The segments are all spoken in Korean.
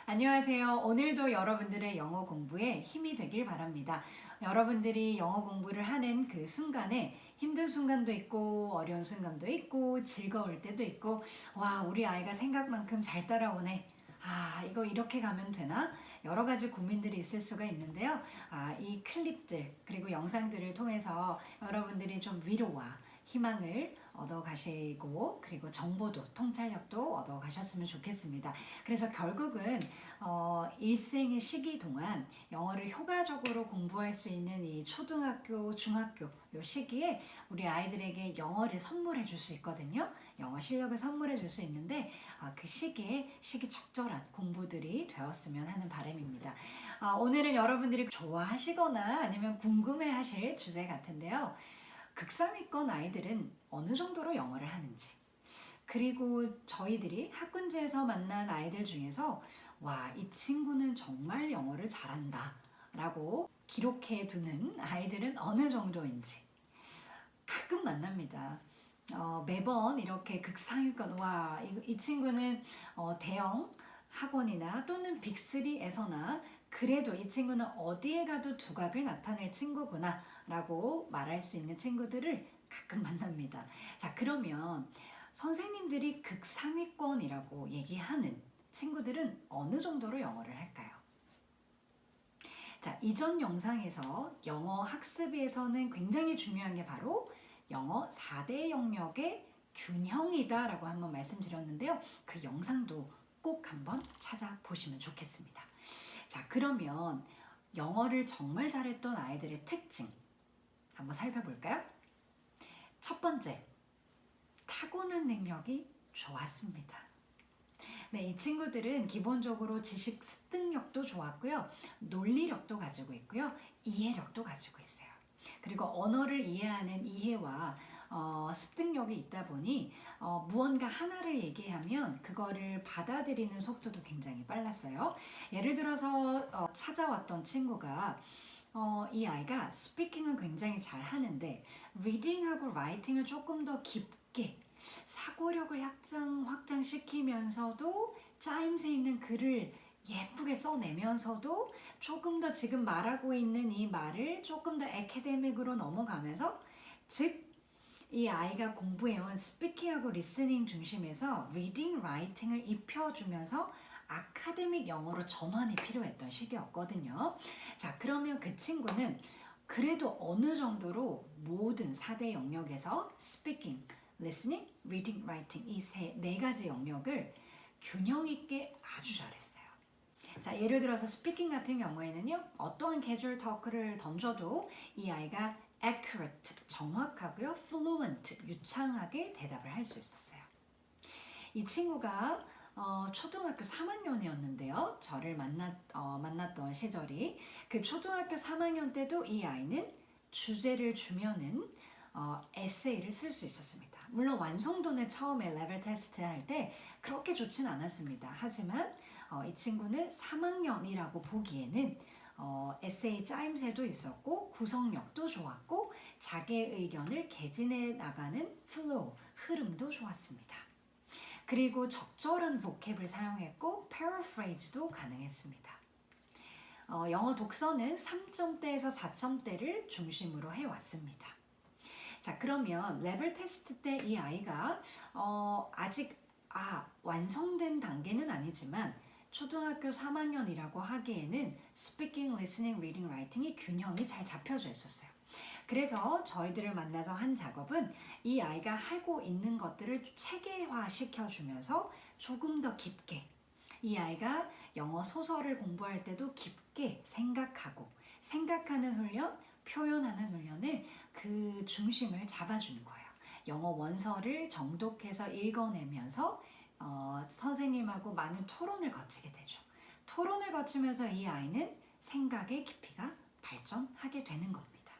안녕하세요. 오늘도 여러분들의 영어 공부에 힘이 되길 바랍니다. 여러분들이 영어 공부를 하는 그 순간에 힘든 순간도 있고 어려운 순간도 있고 즐거울 때도 있고 와, 우리 아이가 생각만큼 잘 따라오네. 이거 이렇게 가면 되나? 여러 가지 고민들이 있을 수가 있는데요. 이 클립들 그리고 영상들을 통해서 여러분들이 좀 위로와 희망을 얻어 가시고 그리고 정보도 통찰력도 얻어 가셨으면 좋겠습니다. 그래서 결국은 일생의 시기 동안 영어를 효과적으로 공부할 수 있는 이 초등학교, 중학교 요 시기에 우리 아이들에게 영어를 선물해 줄 수 있거든요. 영어 실력을 선물해 줄 수 있는데 그 시기에 시기적절한 공부들이 되었으면 하는 바람입니다. 오늘은 여러분들이 좋아하시거나 아니면 궁금해 하실 주제 같은데요. 극상위권 아이들은 어느 정도로 영어를 하는지, 그리고 저희들이 학군지에서 만난 아이들 중에서 와, 이 친구는 정말 영어를 잘한다 라고 기록해 두는 아이들은 어느 정도인지 가끔 만납니다. 매번 이렇게 극상위권, 와, 이 친구는 대형 학원이나 또는 빅3에서나 그래도 이 친구는 어디에 가도 두각을 나타낼 친구구나 라고 말할 수 있는 친구들을 가끔 만납니다. 자, 그러면 선생님들이 극상위권이라고 얘기하는 친구들은 어느 정도로 영어를 할까요? 자, 이전 영상에서 영어 학습에서는 굉장히 중요한 게 바로 영어 4대 영역의 균형이다 라고 한번 말씀드렸는데요. 그 영상도 꼭 한번 찾아보시면 좋겠습니다. 자, 그러면 영어를 정말 잘했던 아이들의 특징 한번 살펴볼까요? 첫 번째, 타고난 능력이 좋았습니다. 네, 이 친구들은 기본적으로 지식 습득력도 좋았고요. 논리력도 가지고 있고요. 이해력도 가지고 있어요. 그리고 언어를 이해하는 이해와 습득력이 있다 보니 무언가 하나를 얘기하면 그거를 받아들이는 속도도 굉장히 빨랐어요. 예를 들어서 찾아왔던 친구가 이 아이가 스피킹은 굉장히 잘 하는데 리딩하고 라이팅을 조금 더 깊게 사고력을 확장시키면서도 짜임새 있는 글을 예쁘게 써내면서도 조금 더 지금 말하고 있는 이 말을 조금 더 애캐데믹으로 넘어가면서, 즉 이 아이가 공부해온 스피킹하고 리스닝 중심에서 리딩, 라이팅을 입혀주면서 아카데믹 영어로 전환이 필요했던 시기였거든요. 자, 그러면 그 친구는 그래도 어느 정도로 모든 4대 영역에서 스피킹, listening, reading, writing 이 네 가지 영역을 균형 있게 아주 잘했어요. 자, 예를 들어서 스피킹 같은 경우에는요, 어떠한 캐주얼 토크를 던져도 이 아이가 accurate, 정확하고요, fluent, 유창하게 대답을 할 수 있었어요. 이 친구가 초등학교 3학년이었는데요. 저를 만났던 시절이 그 초등학교 3학년 때도 이 아이는 주제를 주면은 에세이를 쓸 수 있었습니다. 물론 완성도는 처음에 레벨 테스트 할 때 그렇게 좋진 않았습니다. 하지만 이 친구는 3학년이라고 보기에는 에세이 짜임새도 있었고 구성력도 좋았고 자기의 의견을 개진해 나가는 플로우, 흐름도 좋았습니다. 그리고 적절한 보캡을 사용했고 패러프레이즈도 가능했습니다. 영어 독서는 3점대에서 4점대를 중심으로 해왔습니다. 자, 그러면 레벨 테스트 때 이 아이가 아직 완성된 단계는 아니지만 초등학교 3학년이라고 하기에는 스피킹, 리스닝, 리딩, 라이팅이 균형이 잘 잡혀져 있었어요. 그래서 저희들을 만나서 한 작업은 이 아이가 하고 있는 것들을 체계화 시켜주면서 조금 더 깊게, 이 아이가 영어 소설을 공부할 때도 깊게 생각하고 생각하는 훈련, 표현하는 훈련을 그 중심을 잡아주는 거예요. 영어 원서를 정독해서 읽어내면서 선생님하고 많은 토론을 거치게 되죠. 토론을 거치면서 이 아이는 생각의 깊이가 발전하게 되는 겁니다.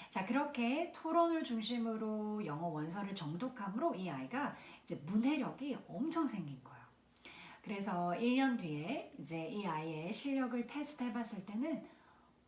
자, 그렇게 토론을 중심으로 영어 원서를 정독함으로 이 아이가 이제 문해력이 엄청 생긴 거예요. 그래서 1년 뒤에 이제 이 아이의 실력을 테스트해 봤을 때는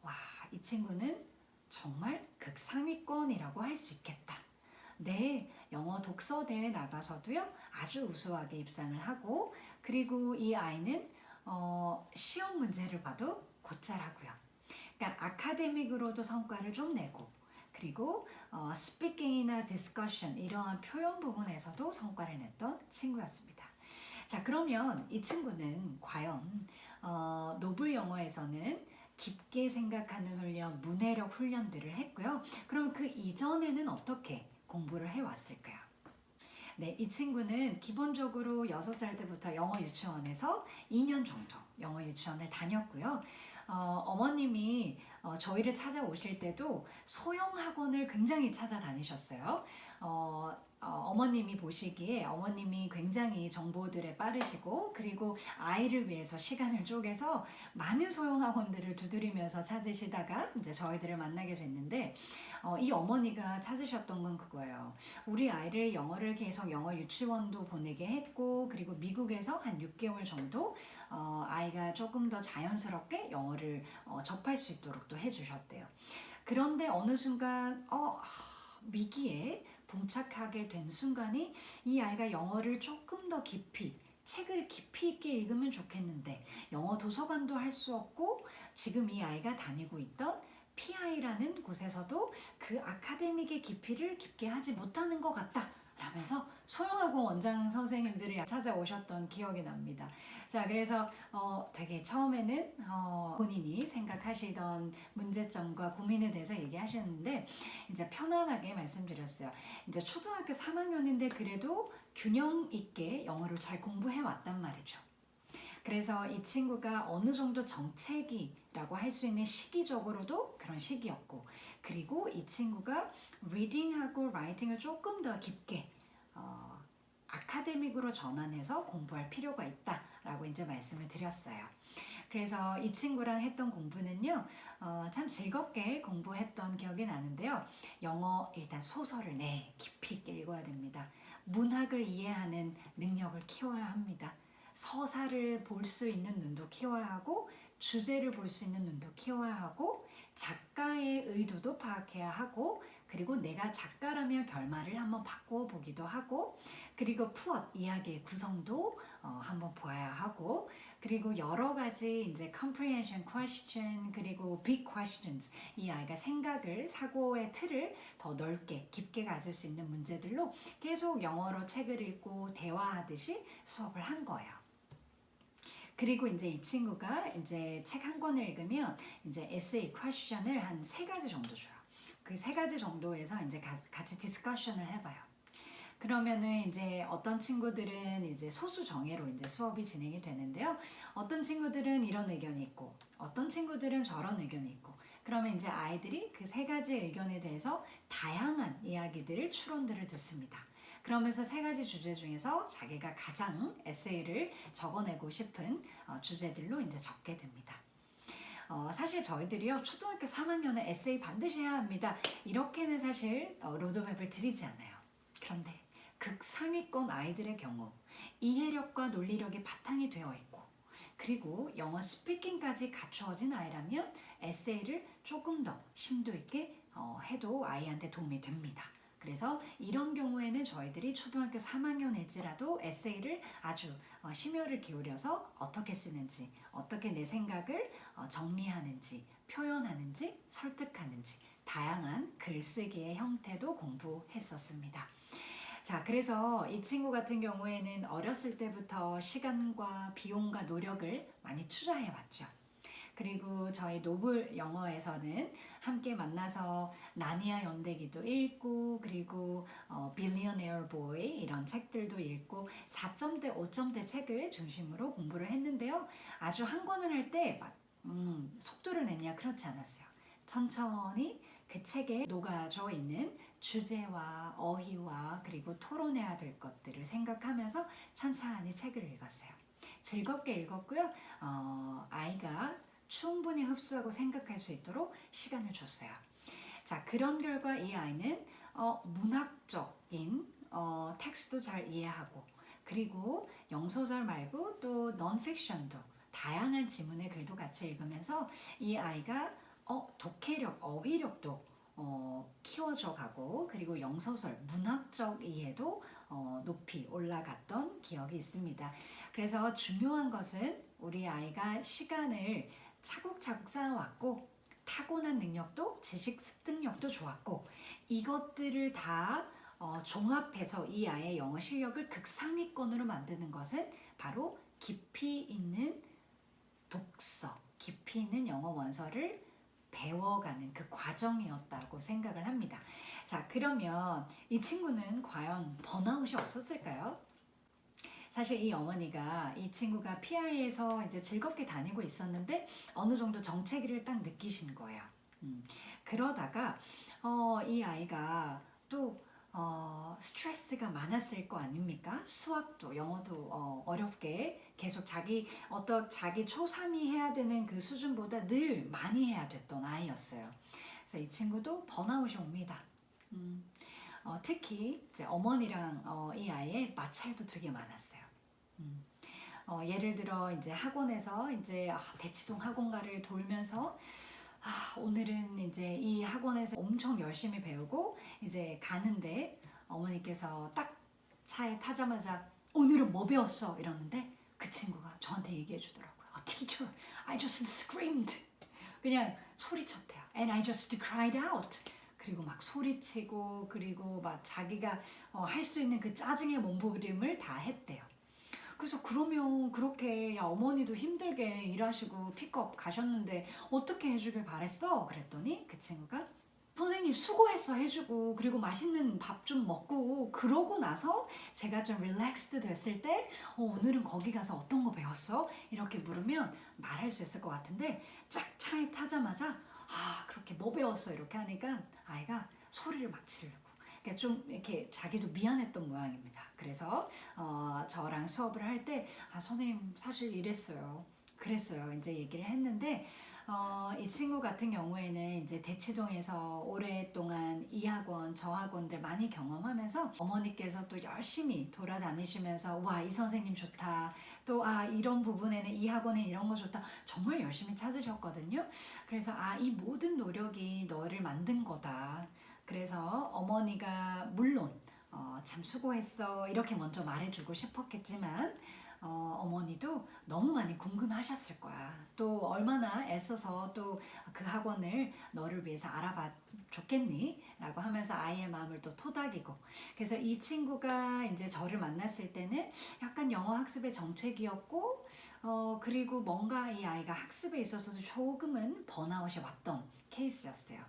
와, 이 친구는 정말 극상위권이라고 할 수 있겠다. 네, 영어 독서 대회 나가서도요 아주 우수하게 입상을 하고, 그리고 이 아이는 시험 문제를 봐도 곧잘하고요. 그러니까 아카데믹으로도 성과를 좀 내고 그리고 스피킹이나 디스커션 이러한 표현 부분에서도 성과를 냈던 친구였습니다. 자, 그러면 이 친구는 과연 노블 영어에서는 깊게 생각하는 훈련, 문해력 훈련들을 했고요. 그럼 그 이전에는 어떻게 공부를 해왔을까요? 네, 이 친구는 기본적으로 6살 때부터 영어 유치원에서 2년 정도 영어 유치원을 다녔고요. 어머님이 저희를 찾아오실 때도 소형 학원을 굉장히 찾아다니셨어요. 어머님이 보시기에 어머님이 굉장히 정보들에 빠르시고 그리고 아이를 위해서 시간을 쪼개서 많은 소형 학원들을 두드리면서 찾으시다가 이제 저희들을 만나게 됐는데 이 어머니가 찾으셨던 건 그거예요. 우리 아이를 영어를 계속 영어 유치원도 보내게 했고 그리고 미국에서 한 6개월 정도 아이가 조금 더 자연스럽게 영어를 접할 수 있도록 또 해주셨대요. 그런데 어느 순간 위기에 봉착하게 된 순간이 이 아이가 영어를 조금 더 깊이 책을 깊이 있게 읽으면 좋겠는데 영어 도서관도 할 수 없고 지금 이 아이가 다니고 있던 PI라는 곳에서도 그 아카데믹의 깊이를 깊게 하지 못하는 것 같다 라면서 소형학원 원장 선생님들이 찾아오셨던 기억이 납니다. 자, 그래서 되게 처음에는 본인이 생각하시던 문제점과 고민에 대해서 얘기하셨는데 이제 편안하게 말씀드렸어요. 이제 초등학교 3학년인데 그래도 균형 있게 영어를 잘 공부해 왔단 말이죠. 그래서 이 친구가 어느 정도 정체기라고 할 수 있는 시기적으로도 그런 시기였고 그리고 이 친구가 리딩하고 라이팅을 조금 더 깊게 아카데믹으로 전환해서 공부할 필요가 있다라고 이제 말씀을 드렸어요. 그래서 이 친구랑 했던 공부는요, 참 즐겁게 공부했던 기억이 나는데요. 영어 일단 소설을 깊이 있게 읽어야 됩니다. 문학을 이해하는 능력을 키워야 합니다. 서사를 볼 수 있는 눈도 키워야 하고 주제를 볼 수 있는 눈도 키워야 하고 작가의 의도도 파악해야 하고 그리고 내가 작가라면 결말을 한번 바꾸어 보기도 하고 그리고 플롯 이야기의 구성도 한번 보아야 하고 그리고 여러 가지 이제 comprehension question 그리고 big questions 이 아이가 생각을 사고의 틀을 더 넓게 깊게 가질 수 있는 문제들로 계속 영어로 책을 읽고 대화하듯이 수업을 한 거예요. 그리고 이제 이 친구가 이제 책 한 권을 읽으면 이제 에세이 퀘스천을 한 3가지 정도 줘요. 그 3가지 정도에서 이제 같이 디스커션을 해봐요. 그러면은 이제 어떤 친구들은 이제 소수 정예로 이제 수업이 진행이 되는데요. 어떤 친구들은 이런 의견이 있고, 어떤 친구들은 저런 의견이 있고, 그러면 이제 아이들이 그 3가지 의견에 대해서 다양한 이야기들을 추론들을 듣습니다. 그러면서 3가지 주제 중에서 자기가 가장 에세이를 적어내고 싶은 주제들로 이제 적게 됩니다. 사실 저희들이요 초등학교 3학년에 에세이 반드시 해야 합니다. 이렇게는 사실 로드맵을 드리지 않아요. 그런데 극상위권 아이들의 경우 이해력과 논리력이 바탕이 되어 있고 그리고 영어 스피킹까지 갖추어진 아이라면 에세이를 조금 더 심도 있게 해도 아이한테 도움이 됩니다. 그래서 이런 경우에는 저희들이 초등학교 3학년일지라도 에세이를 아주 심혈을 기울여서 어떻게 쓰는지, 어떻게 내 생각을 정리하는지, 표현하는지, 설득하는지 다양한 글쓰기의 형태도 공부했었습니다. 자, 그래서 이 친구 같은 경우에는 어렸을 때부터 시간과 비용과 노력을 많이 투자해 왔죠. 그리고 저희 노블 영어에서는 함께 만나서 나니아 연대기도 읽고 그리고 빌리어네어 보이 이런 책들도 읽고 4점대 5점대 책을 중심으로 공부를 했는데요. 아주 한 권을 할 때 막 속도를 내냐 그렇지 않았어요. 천천히 그 책에 녹아져 있는 주제와 어휘와 그리고 토론해야 될 것들을 생각하면서 찬찬히 책을 읽었어요. 즐겁게 읽었고요. 아이가 충분히 흡수하고 생각할 수 있도록 시간을 줬어요. 자, 그런 결과 이 아이는 문학적인 텍스트도 잘 이해하고 그리고 영소설 말고 또 논픽션도 다양한 지문의 글도 같이 읽으면서 이 아이가 독해력, 어휘력도 키워져 가고 그리고 영소설, 문학적 이해도 높이 올라갔던 기억이 있습니다. 그래서 중요한 것은 우리 아이가 시간을 차곡차곡 쌓아왔고 타고난 능력도 지식 습득력도 좋았고 이것들을 다 종합해서 이 아이의 영어 실력을 극상위권으로 만드는 것은 바로 깊이 있는 독서, 깊이 있는 영어 원서를 배워가는 그 과정이었다고 생각을 합니다. 자, 그러면 이 친구는 과연 번아웃이 없었을까요? 사실 이 어머니가 이 친구가 PI에서 이제 즐겁게 다니고 있었는데 어느 정도 정체기를 딱 느끼신 거예요. 그러다가 이 아이가 또 스트레스가 많았을 거 아닙니까? 수학도 영어도 어렵게 계속 자기 초3이 해야 되는 그 수준보다 늘 많이 해야 됐던 아이였어요. 그래서 이 친구도 번아웃이 옵니다. 특히 이제 어머니랑 이 아이의 마찰도 되게 많았어요. 예를 들어 이제 학원에서 이제 대치동 학원가를 돌면서 오늘은 이제 이 학원에서 엄청 열심히 배우고 이제 가는데 어머니께서 딱 차에 타자마자 오늘은 뭐 배웠어? 이러는데 그 친구가 저한테 얘기해 주더라고요. Teacher, I just screamed. 그냥 소리쳤대요. And I just cried out. 그리고 막 소리치고 그리고 막 자기가 할 수 있는 그 짜증의 몸부림을 다 했대요. 그래서 그러면 그렇게 야 어머니도 힘들게 일하시고 픽업 가셨는데 어떻게 해주길 바랬어? 그랬더니 그 친구가 선생님 수고했어 해주고 그리고 맛있는 밥 좀 먹고 그러고 나서 제가 좀 릴렉스드 됐을 때 오늘은 거기 가서 어떤 거 배웠어? 이렇게 물으면 말할 수 있을 것 같은데 쫙 차에 타자마자 그렇게 뭐 배웠어? 이렇게 하니까 아이가 소리를 막 지르고 그러니까 좀 이렇게 자기도 미안했던 모양입니다. 그래서 저랑 수업을 할 때 선생님 사실 이랬어요. 그랬어요. 이제 얘기를 했는데 이 친구 같은 경우에는 이제 대치동에서 오랫동안 이 학원 저 학원들 많이 경험하면서 어머니께서 또 열심히 돌아다니시면서 와 이 선생님 좋다. 또 이런 부분에는 이 학원에 이런 거 좋다. 정말 열심히 찾으셨거든요. 그래서 이 모든 노력이 너를 만든 거다. 그래서 어머니가 물론 참 수고했어 이렇게 먼저 말해주고 싶었겠지만 어머니도 너무 많이 궁금하셨을 거야. 또 얼마나 애써서 또 그 학원을 너를 위해서 알아봐 줬겠니? 라고 하면서 아이의 마음을 또 토닥이고 그래서 이 친구가 이제 저를 만났을 때는 약간 영어 학습의 정책이었고 그리고 뭔가 이 아이가 학습에 있어서도 조금은 번아웃이 왔던 케이스였어요.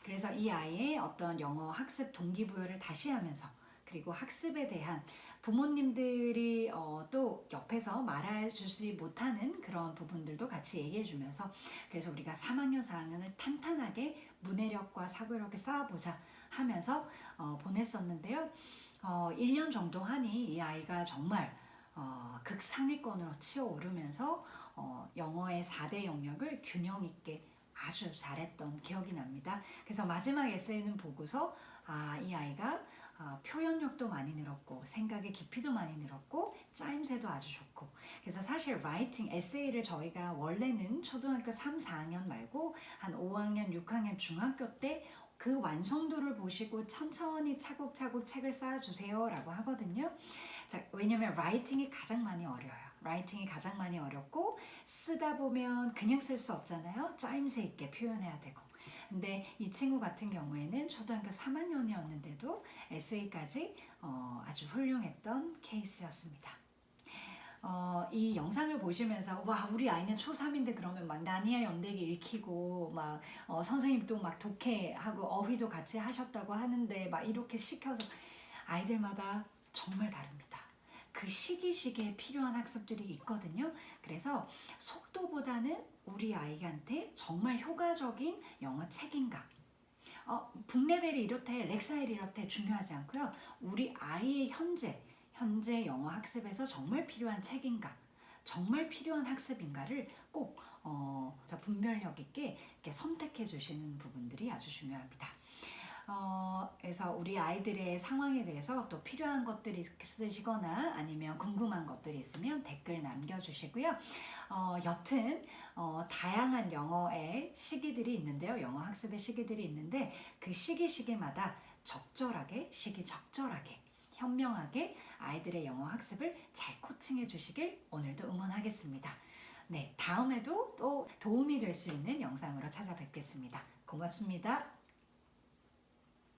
그래서 이 아이의 어떤 영어 학습 동기부여를 다시 하면서 그리고 학습에 대한 부모님들이 또 옆에서 말해주지 못하는 그런 부분들도 같이 얘기해주면서 그래서 우리가 3학년 4학년을 탄탄하게 문해력과 사고력을 쌓아보자 하면서 보냈었는데요. 1년 정도 하니 이 아이가 정말 극상위권으로 치어오르면서 영어의 4대 영역을 균형 있게 아주 잘했던 기억이 납니다. 그래서 마지막 에세이는 보고서 이 아이가 표현력도 많이 늘었고 생각의 깊이도 많이 늘었고 짜임새도 아주 좋고 그래서 사실 라이팅 에세이를 저희가 원래는 초등학교 3, 4학년 말고 한 5학년, 6학년 중학교 때 그 완성도를 보시고 천천히 차곡차곡 책을 쌓아주세요 라고 하거든요. 자, 왜냐면 라이팅이 가장 많이 어려워요. 라이팅이 가장 많이 어렵고 쓰다 보면 그냥 쓸 수 없잖아요. 짜임새 있게 표현해야 되고 근데 이 친구 같은 경우에는 초등학교 3학년이었는데도 에세이까지 아주 훌륭했던 케이스였습니다. 이 영상을 보시면서 와 우리 아이는 초3인데 그러면 막 나니아 연대기 읽히고 막 선생님 또 막 독해하고 어휘도 같이 하셨다고 하는데 막 이렇게 시켜서 아이들마다 정말 다릅니다. 그 시기에 필요한 학습들이 있거든요. 그래서 속도보다는 우리 아이한테 정말 효과적인 영어 책임감 북레벨이 이렇대 렉사일이 이렇대 중요하지 않고요. 우리 아이의 현재 영어 학습에서 정말 필요한 책임감 정말 필요한 학습인가를 꼭 분별력 있게 이렇게 선택해 주시는 부분들이 아주 중요합니다. 그래서 우리 아이들의 상황에 대해서 또 필요한 것들이 있으시거나 아니면 궁금한 것들이 있으면 댓글 남겨주시고요. 여튼 다양한 영어의 시기들이 있는데요. 영어 학습의 시기들이 있는데 그 시기마다 적절하게 현명하게 아이들의 영어 학습을 잘 코칭해 주시길 오늘도 응원하겠습니다. 네, 다음에도 또 도움이 될 수 있는 영상으로 찾아뵙겠습니다. 고맙습니다.